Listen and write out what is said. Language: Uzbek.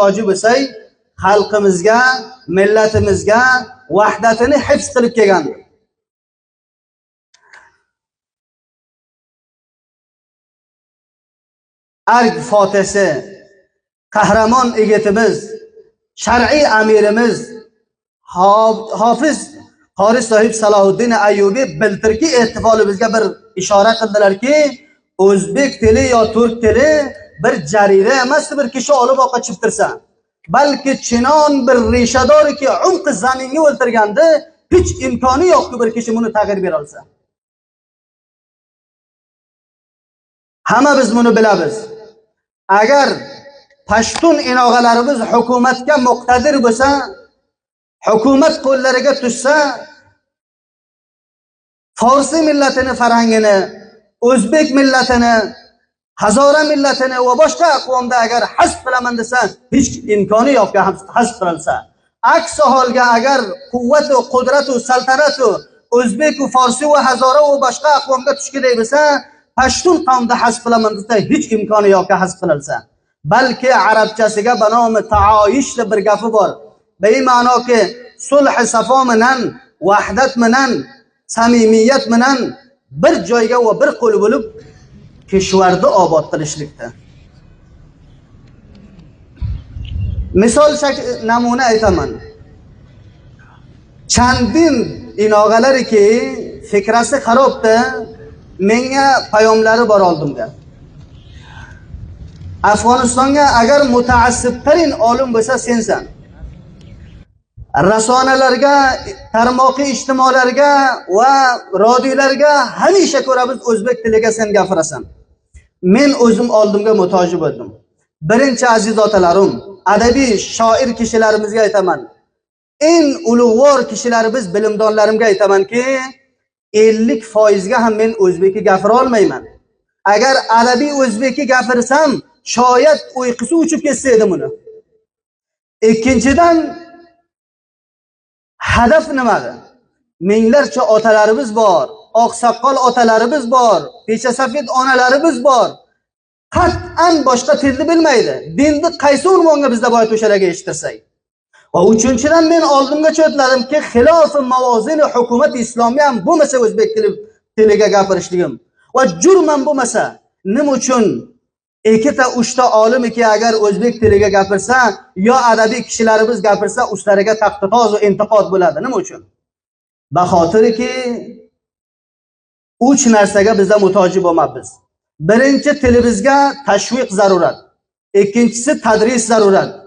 muhtoji bo'lsak, xalqimizga, millatimizga vahdatini hifz qilib kelgandir. Arg fotihasi, qahramon egitimiz, shar'iy amirimiz Hofiz qori sohib Salohiddin Ayyubiy bildirki, ittifolimizga bir ishora qildilarki, o'zbek tili yo turk tili bir jarira emas, bir kishi olib oqa chiptirsa, balki chinon bir reshadoriki umq zaminga o'ltirganda hech imkoni yo'qki bir kishi buni tag'ir bera olsa. Hamma biz buni bilamiz. Agar Pashtun inog'alarimiz hukumatga muqtadir bo'lsa, hukumat qo'llariga tushsa, Forsi millatini, farangini, o'zbek millatini, Hazora millatini va boshqa aqvomda agar hasb qilaman desa, hech imkoni yo'q hasb qilinsa. Aks holga agar quvvat va qudrat va saltanat o'zbek va Forsi va Hazora va boshqa aqvomga tushkiday bo'lsa, Pashtun qavmda hasb qilaman desa, hech imkoni yo'q hasb qilinsa. Balki arabchasiga banomi taoyishli bir gapi bor. Beyma'noki sulh safo bilan, vahdat bilan, samimiyat bilan bir joyga va bir qo'l bo'lib kishvarni obod qilishlikda. Misol namuna aytaman. Chandin inog'alariki fikrasi xarobda, menga payomlari bor oldimda. Afg'onistonga agar mutaassibtarin olim bo'lsa sensan. Rasonalarga, tarmoqi ijtimolarga va radiolarga hamisha ko'ramiz o'zbek tiliga sen gapirasan. Men o'zim oldimga muhtoj bo'ldim. Birinchi aziz otalarim, adabiy shoir kishilarimizga aytaman. Eng ulug'vor kishilarimiz, bilimdonlarimga aytamanki, 50% ga ham men o'zbekcha gapira olmayman. Agar adabiy o'zbekcha gapirsam, shoyat uyqusi uchib ketsa edi buni. Ikkinchidan, hadaf nimada? Minglarcha otalarimiz bor, oqsoqol otalarimiz bor, pechasafid onalarimiz bor. Qat'an boshqa tilni bilmaydi. Dinni qaysi unvonga bizda boyat o'shalarga eshittirsak. Va uchinchidan men oldimga cho'tladimki, xilof mavozin hukumat islomiy ham bo'lmasa o'zbek tiliga gapirishligim. Va jurman bo'lmasa, nima uchun ikkita uchta olimiki agar o'zbek tiliga gapirsa, yo adabiy kishilarimiz gapirsa, ustlariga taqditoz va intiqod bo'ladi. Nima uchun? Bahotirki 3 narsaga bizda muhtoj bo'lmaymiz. Birinchi, tilimizga tashviq zarurat. Ikkinchisi, tadris zarurat.